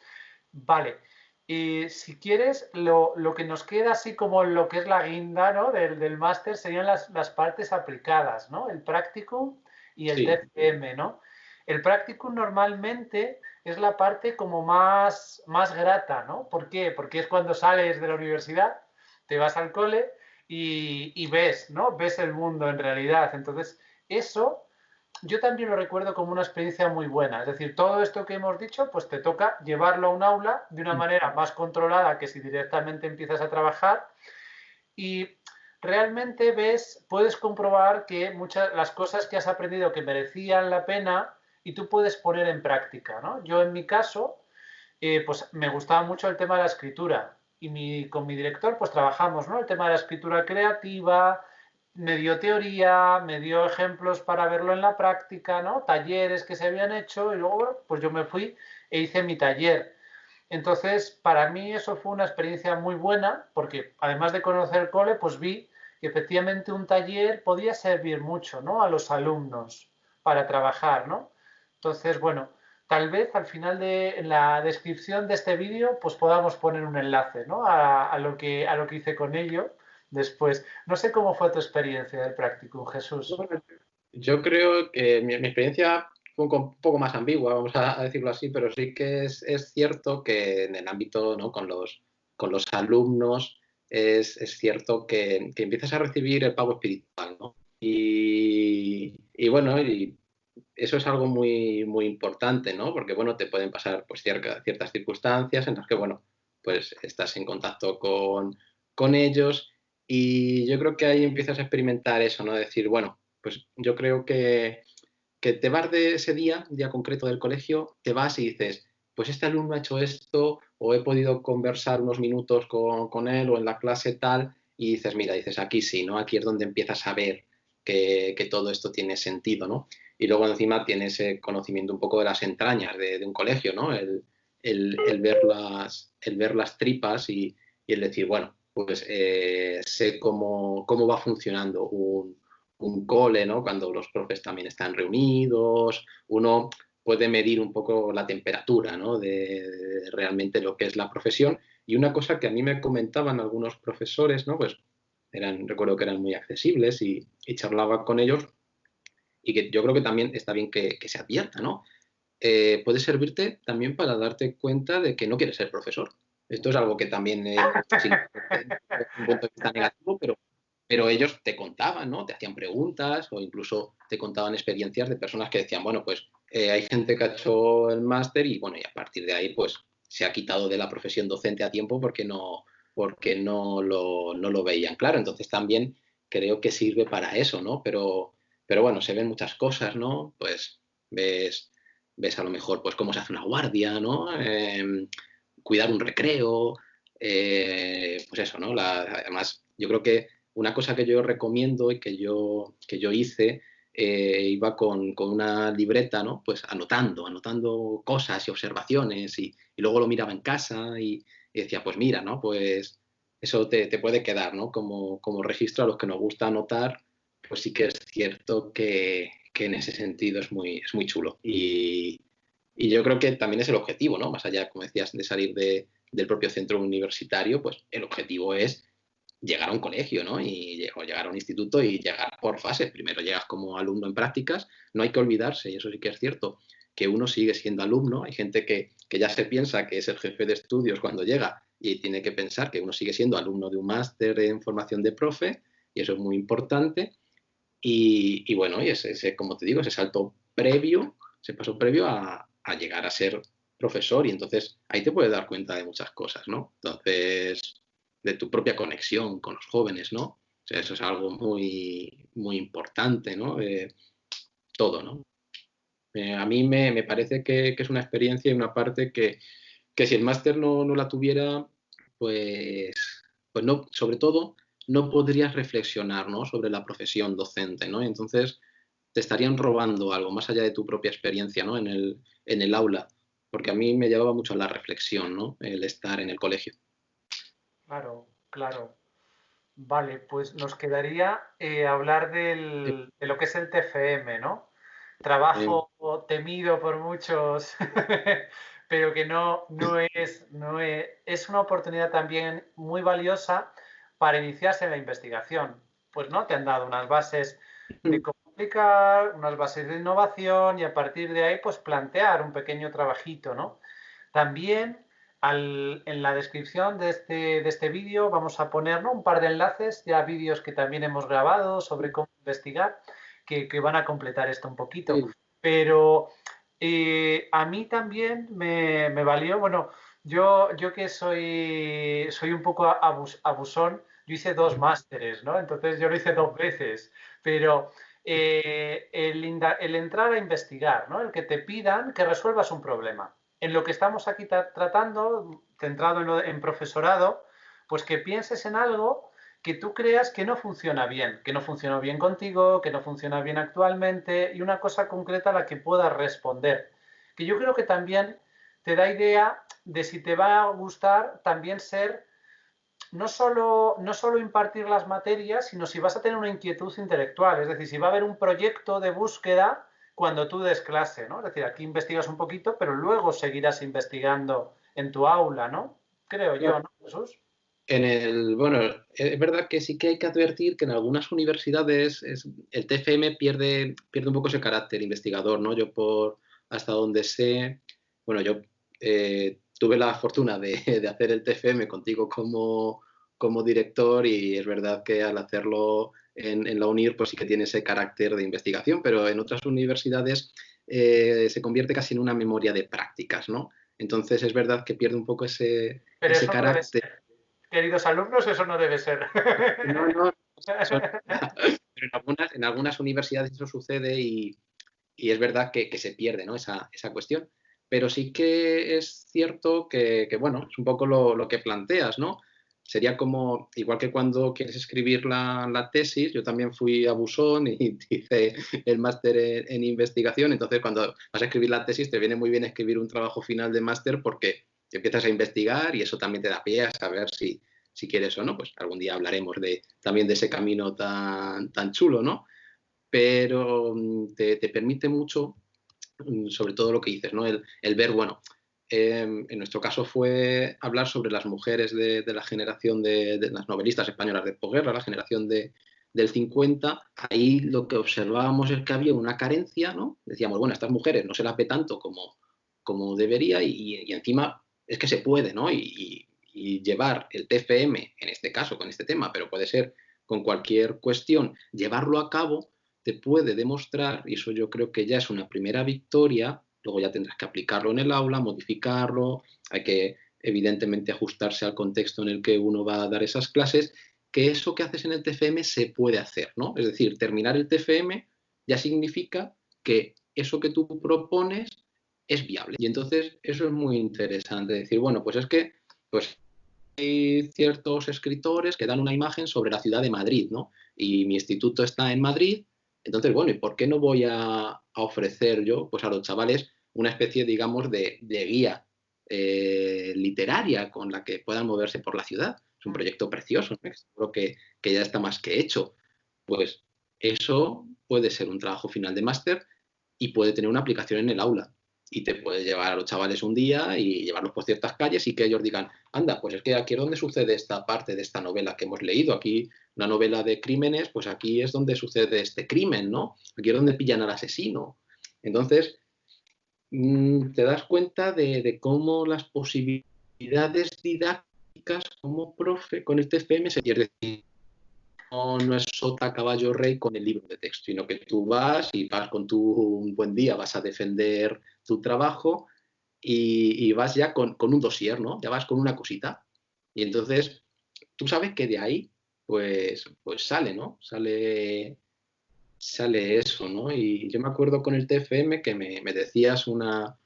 Vale. Y si quieres, lo que nos queda así como lo que es la guinda, ¿no? del máster serían las partes aplicadas, ¿no? El practicum y el Sí, TFM, ¿no? El practicum normalmente es la parte como más grata, ¿no? ¿Por qué? Porque es cuando sales de la universidad, te vas al cole y ves, ¿no? Ves el mundo en realidad. Entonces, eso yo también lo recuerdo como una experiencia muy buena. Es decir, todo esto que hemos dicho, pues te toca llevarlo a un aula de una manera más controlada que si directamente empiezas a trabajar y realmente puedes comprobar que muchas las cosas que has aprendido que merecían la pena y tú puedes poner en práctica, ¿no? Yo en mi caso, pues me gustaba mucho el tema de la escritura y con mi director pues trabajamos, ¿no? El tema de la escritura creativa, me dio teoría, me dio ejemplos para verlo en la práctica, ¿no? Talleres que se habían hecho y luego, bueno, pues yo me fui e hice mi taller. Entonces, para mí eso fue una experiencia muy buena porque además de conocer el cole, pues vi que efectivamente un taller podía servir mucho, ¿no? A los alumnos para trabajar, ¿no? Entonces, bueno, tal vez al final en la descripción de este vídeo pues podamos poner un enlace, ¿no? A lo que hice con ello después. No sé cómo fue tu experiencia del Practicum, Jesús. Bueno, yo creo que mi experiencia fue un poco más ambigua, vamos a decirlo así, pero sí que es cierto que en el ámbito, ¿no? Con los alumnos es cierto que empiezas a recibir el pago espiritual, ¿no? Y bueno, y eso es algo muy importante, ¿no? Porque, bueno, te pueden pasar pues, ciertas circunstancias en las que, bueno, pues estás en contacto con ellos y yo creo que ahí empiezas a experimentar eso, ¿no? Decir, bueno, pues yo creo que te vas de ese día concreto del colegio, te vas y dices, pues este alumno ha hecho esto o he podido conversar unos minutos con él o en la clase tal y dices, mira, dices, aquí sí, ¿no? Aquí es donde empiezas a ver que todo esto tiene sentido, ¿no? Y luego encima tienes ese conocimiento un poco de las entrañas de un colegio, ¿no? El ver las tripas y el decir, bueno, pues sé cómo va funcionando un cole, ¿no? Cuando los profes también están reunidos, uno puede medir un poco la temperatura, ¿no? De realmente lo que es la profesión. Y una cosa que a mí me comentaban algunos profesores, ¿no? Pues recuerdo que eran muy accesibles y charlaba con ellos y que yo creo que también está bien que se advierta, ¿no? Puede servirte también para darte cuenta de que no quieres ser profesor. Esto es algo que también, sin un punto de vista negativo, pero ellos te contaban, ¿no? Te hacían preguntas o incluso te contaban experiencias de personas que decían, bueno, pues hay gente que ha hecho el máster y bueno, y a partir de ahí pues se ha quitado de la profesión docente a tiempo porque no lo veían claro. Entonces también creo que sirve para eso, ¿no? Pero bueno, se ven muchas cosas, ¿no? Pues ves, ves a lo mejor pues cómo se hace una guardia, ¿no? Cuidar un recreo, pues eso, ¿no? Además, yo creo que una cosa que yo recomiendo y que yo hice, iba con una libreta, ¿no? Pues anotando cosas y observaciones y luego lo miraba en casa y decía, pues mira, ¿no? Pues eso te puede quedar, ¿no? Como registro a los que nos gusta anotar, pues sí que es cierto que en ese sentido es muy chulo. Y yo creo que también es el objetivo, ¿no? Más allá, como decías, de salir del propio centro universitario, pues el objetivo es llegar a un colegio, ¿no? O llegar a un instituto y llegar por fases. Primero llegas como alumno en prácticas, no hay que olvidarse, y eso sí que es cierto, que uno sigue siendo alumno. Hay gente que ya se piensa que es el jefe de estudios cuando llega y tiene que pensar que uno sigue siendo alumno de un máster en formación de profe, y eso es muy importante. Y bueno, y ese, como te digo, ese salto previo, ese paso previo a llegar a ser profesor y entonces ahí te puedes dar cuenta de muchas cosas, ¿no? Entonces, de tu propia conexión con los jóvenes, ¿no? O sea, eso es algo muy importante, ¿no? Todo, ¿no? A mí me parece que es una experiencia y una parte que si el máster no la tuviera, pues, pues no, sobre todo no podrías reflexionar, ¿no? Sobre la profesión docente, ¿no? Y entonces te estarían robando algo más allá de tu propia experiencia, ¿no? En el aula, porque a mí me llevaba mucho a la reflexión, ¿no? El estar en el colegio. Claro, claro. Vale, pues nos quedaría hablar de lo que es el TFM, ¿no? Eh, Trabajo temido por muchos, pero que es una oportunidad también muy valiosa para iniciarse en la investigación. Pues no, te han dado unas bases de cómo aplicar, unas bases de innovación y a partir de ahí pues plantear un pequeño trabajito, ¿no? También en la descripción de este vídeo vamos a poner, ¿no?, un par de enlaces ya a vídeos que también hemos grabado sobre cómo investigar, que van a completar esto un poquito. sí, Pero a mí también me valió, bueno, yo que soy un poco abusón, yo hice dos másteres, ¿no? Entonces yo lo hice dos veces, pero el entrar a investigar, ¿no? El que te pidan que resuelvas un problema. En lo que estamos aquí tratando, centrado en profesorado, pues que pienses en algo que tú creas que no funciona bien, que no funcionó bien contigo, que no funciona bien actualmente y una cosa concreta a la que puedas responder. Que yo creo que también te da idea de si te va a gustar también ser no solo impartir las materias, sino si vas a tener una inquietud intelectual, es decir, si va a haber un proyecto de búsqueda cuando tú des clase, ¿no? Es decir, aquí investigas un poquito, pero luego seguirás investigando en tu aula, ¿no? Creo yo, ¿no, Jesús? Bueno, es verdad que sí que hay que advertir que en algunas universidades el TFM pierde un poco ese carácter investigador, ¿no? Hasta donde sé, bueno, yo tuve la fortuna de hacer el TFM contigo como director y es verdad que al hacerlo en la UNIR pues sí que tiene ese carácter de investigación, pero en otras universidades se convierte casi en una memoria de prácticas, ¿no? Entonces es verdad que pierde un poco Pero ese eso no debe carácter. ser. Queridos alumnos, eso no debe ser. No, no, pero en algunas universidades eso sucede y es verdad que se pierde, ¿no? esa cuestión. Pero sí que es cierto bueno, es un poco lo que planteas, ¿no? Sería como, igual que cuando quieres escribir la tesis, yo también fui a Busón y hice el máster en investigación, entonces cuando vas a escribir la tesis te viene muy bien escribir un trabajo final de máster porque empiezas a investigar y eso también te da pie a saber si quieres o no, pues algún día hablaremos también de ese camino tan chulo, ¿no? Pero te permite mucho, sobre todo lo que dices, ¿no? El ver, bueno, en nuestro caso fue hablar sobre las mujeres de la generación de las novelistas españolas de posguerra, la generación del 50. Ahí lo que observábamos es que había una carencia, ¿no? Decíamos, bueno, estas mujeres no se las ve tanto como debería y encima es que se puede, ¿no? Y llevar el TFM, en este caso, con este tema, pero puede ser con cualquier cuestión, llevarlo a cabo te puede demostrar, y eso yo creo que ya es una primera victoria, luego ya tendrás que aplicarlo en el aula, modificarlo, hay que evidentemente ajustarse al contexto en el que uno va a dar esas clases, que eso que haces en el TFM se puede hacer, ¿no? Es decir, terminar el TFM ya significa que eso que tú propones es viable. Y entonces eso es muy interesante, decir, bueno, pues es que pues hay ciertos escritores que dan una imagen sobre la ciudad de Madrid, ¿no? Y mi instituto está en Madrid, entonces, bueno, ¿y por qué no voy a ofrecer yo, pues a los chavales, una especie, digamos, de guía literaria con la que puedan moverse por la ciudad? Es un proyecto precioso, ¿no? Seguro que ya está más que hecho. Pues eso puede ser un trabajo final de máster y puede tener una aplicación en el aula. Y te puedes llevar a los chavales un día y llevarlos por ciertas calles y que ellos digan, anda, pues es que aquí es donde sucede esta parte de esta novela que hemos leído. Aquí una novela de crímenes, pues aquí es donde sucede este crimen, ¿no? Aquí es donde pillan al asesino. Entonces, te das cuenta de cómo las posibilidades didácticas como profe con este FM se pierde. No es sota, caballo, rey con el libro de texto, sino que tú vas y vas con un buen día, vas a defender tu trabajo y vas ya con un dossier, ¿no? Ya vas con una cosita. Y entonces tú sabes que de ahí, pues sale, ¿no? Sale eso, ¿no? Y yo me acuerdo con el TFM que me decías una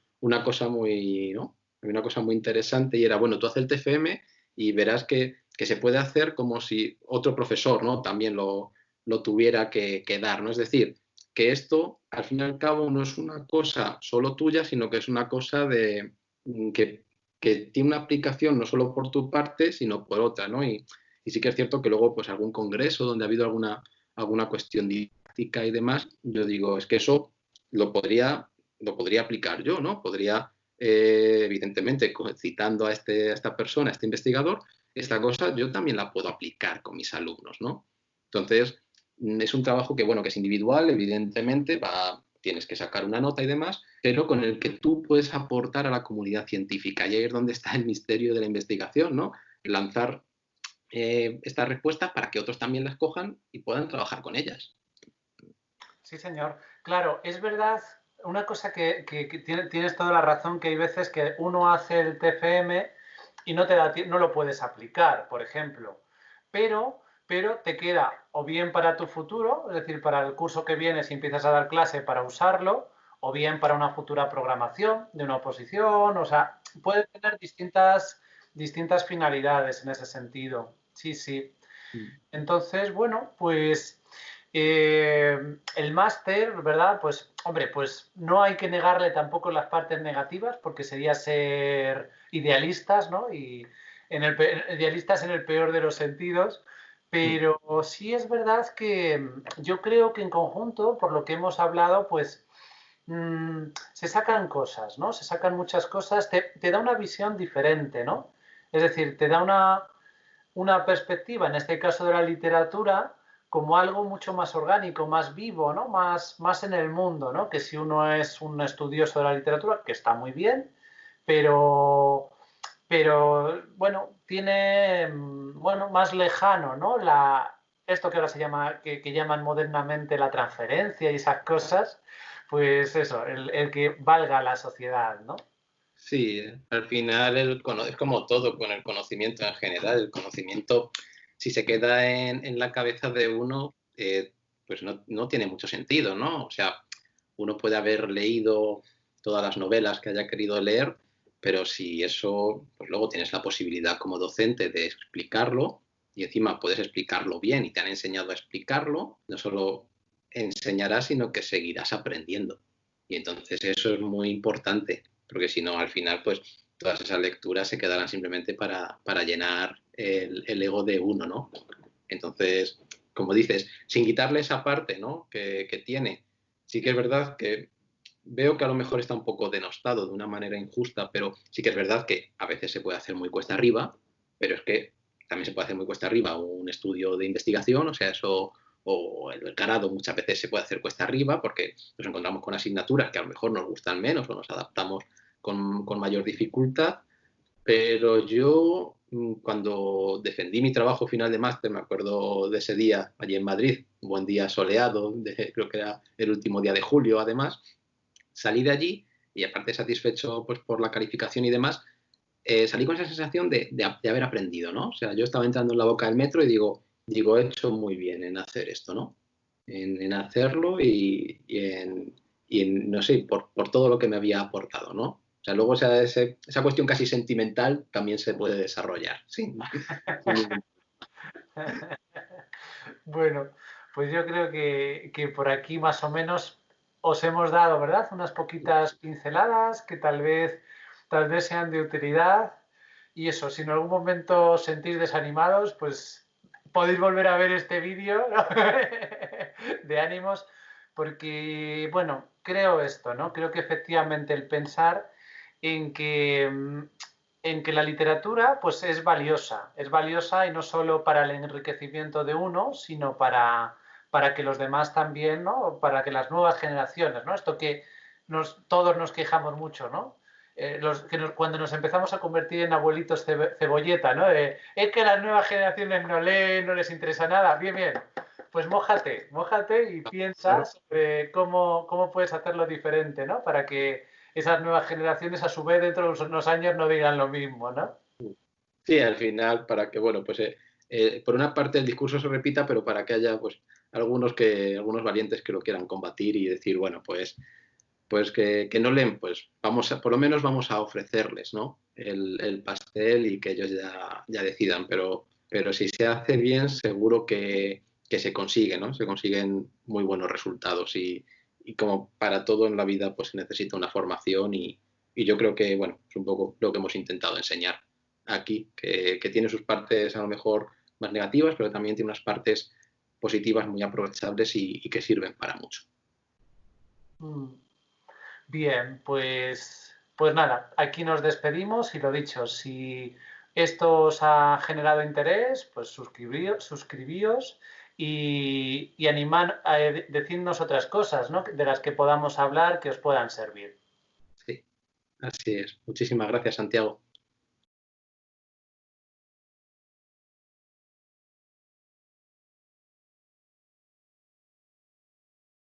cosa muy, ¿no? Una cosa muy interesante y era, bueno, tú haces el TFM y verás que se puede hacer como si otro profesor, ¿no? También lo tuviera que dar, ¿no? Es decir, que esto, al fin y al cabo, no es una cosa solo tuya, sino que es una cosa que tiene una aplicación no solo por tu parte, sino por otra, ¿no? Y sí que es cierto que luego, pues algún congreso donde ha habido alguna cuestión didáctica y demás, yo digo, es que eso lo podría aplicar yo, ¿no? Podría, evidentemente, citando a esta persona, a este investigador, esta cosa yo también la puedo aplicar con mis alumnos, ¿no? Entonces, es un trabajo que, bueno, que es individual, evidentemente, tienes que sacar una nota y demás, pero con el que tú puedes aportar a la comunidad científica. Y ahí es donde está el misterio de la investigación, ¿no? Lanzar estas respuestas para que otros también las cojan y puedan trabajar con ellas. Sí, señor. Claro, es verdad, una cosa que tienes toda la razón, que hay veces que uno hace el TFM y no lo puedes aplicar, por ejemplo. Pero te queda o bien para tu futuro, es decir, para el curso que viene si empiezas a dar clase para usarlo, o bien para una futura programación de una oposición, o sea, puede tener distintas finalidades en ese sentido. Sí, sí. Entonces, bueno, pues el máster, ¿verdad? Pues, hombre, pues no hay que negarle tampoco las partes negativas, porque sería ser idealistas, ¿no? Y idealistas en el peor de los sentidos. Pero sí es verdad que yo creo que en conjunto, por lo que hemos hablado, pues se sacan cosas, ¿no? Se sacan muchas cosas, te da una visión diferente, ¿no? Es decir, te da una perspectiva, en este caso de la literatura, como algo mucho más orgánico, más vivo, ¿no? Más en el mundo, ¿no? Que si uno es un estudioso de la literatura, que está muy bien, pero, pero bueno, tiene, bueno, más lejano, ¿no? Esto que ahora se llama, que llaman modernamente la transferencia y esas cosas, pues eso, el que valga la sociedad, ¿no? Sí, al final es como todo con el conocimiento en general. El conocimiento, si se queda en la cabeza de uno, pues no tiene mucho sentido, ¿no? O sea, uno puede haber leído todas las novelas que haya querido leer, pero si eso, pues luego tienes la posibilidad como docente de explicarlo y encima puedes explicarlo bien y te han enseñado a explicarlo, no solo enseñarás, sino que seguirás aprendiendo. Y entonces eso es muy importante, porque si no, al final, pues todas esas lecturas se quedarán simplemente para llenar el ego de uno, ¿no? Entonces, como dices, sin quitarle esa parte, ¿no? que tiene. Sí que es verdad que veo que a lo mejor está un poco denostado de una manera injusta, pero sí que es verdad que a veces se puede hacer muy cuesta arriba, pero es que también se puede hacer muy cuesta arriba un estudio de investigación, o sea, eso, o el grado muchas veces se puede hacer cuesta arriba porque nos encontramos con asignaturas que a lo mejor nos gustan menos o nos adaptamos con mayor dificultad, pero yo cuando defendí mi trabajo final de máster, me acuerdo de ese día allí en Madrid, un buen día soleado, creo que era el último día de julio además, salí de allí y aparte satisfecho pues, por la calificación y demás, salí con esa sensación de haber aprendido, ¿no? O sea, yo estaba entrando en la boca del metro y digo he hecho muy bien en hacer esto, ¿no? En hacerlo y no sé, por todo lo que me había aportado, ¿no? O sea, luego esa cuestión casi sentimental también se puede desarrollar, ¿sí? Sin ningún... Bueno, pues yo creo que por aquí más o menos os hemos dado, ¿verdad? Unas poquitas pinceladas que tal vez sean de utilidad. Y eso, si en algún momento os sentís desanimados, pues podéis volver a ver este vídeo, ¿no? De ánimos, porque, bueno, creo esto, ¿no? Creo que efectivamente el pensar en que, en que la literatura pues es valiosa y no solo para el enriquecimiento de uno, sino para que los demás también, ¿no? Para que las nuevas generaciones, ¿no? Esto que todos nos quejamos mucho, ¿no? Cuando nos empezamos a convertir en abuelitos cebolleta, ¿no? Es que las nuevas generaciones no leen, no les interesa nada. Bien, bien. Pues mójate y piensa Claro. sobre cómo puedes hacerlo diferente, ¿no? Para que esas nuevas generaciones a su vez dentro de unos años no digan lo mismo, ¿no? Sí, al final, para que, bueno, pues por una parte el discurso se repita, pero para que haya, pues, algunos valientes que lo quieran combatir y decir, bueno, pues que no leen, pues por lo menos vamos a ofrecerles, ¿no? El pastel y que ellos ya decidan, pero si se hace bien, seguro que se consigue, ¿no? Se consiguen muy buenos resultados y como para todo en la vida, pues se necesita una formación y yo creo que, bueno, es un poco lo que hemos intentado enseñar aquí, que tiene sus partes a lo mejor más negativas, pero también tiene unas partes positivas muy aprovechables y que sirven para mucho. Mm. Bien, pues nada, aquí nos despedimos y lo dicho, si esto os ha generado interés, pues suscribíos y animad a decirnos otras cosas, ¿no? De las que podamos hablar que os puedan servir. Sí, así es. Muchísimas gracias, Santiago.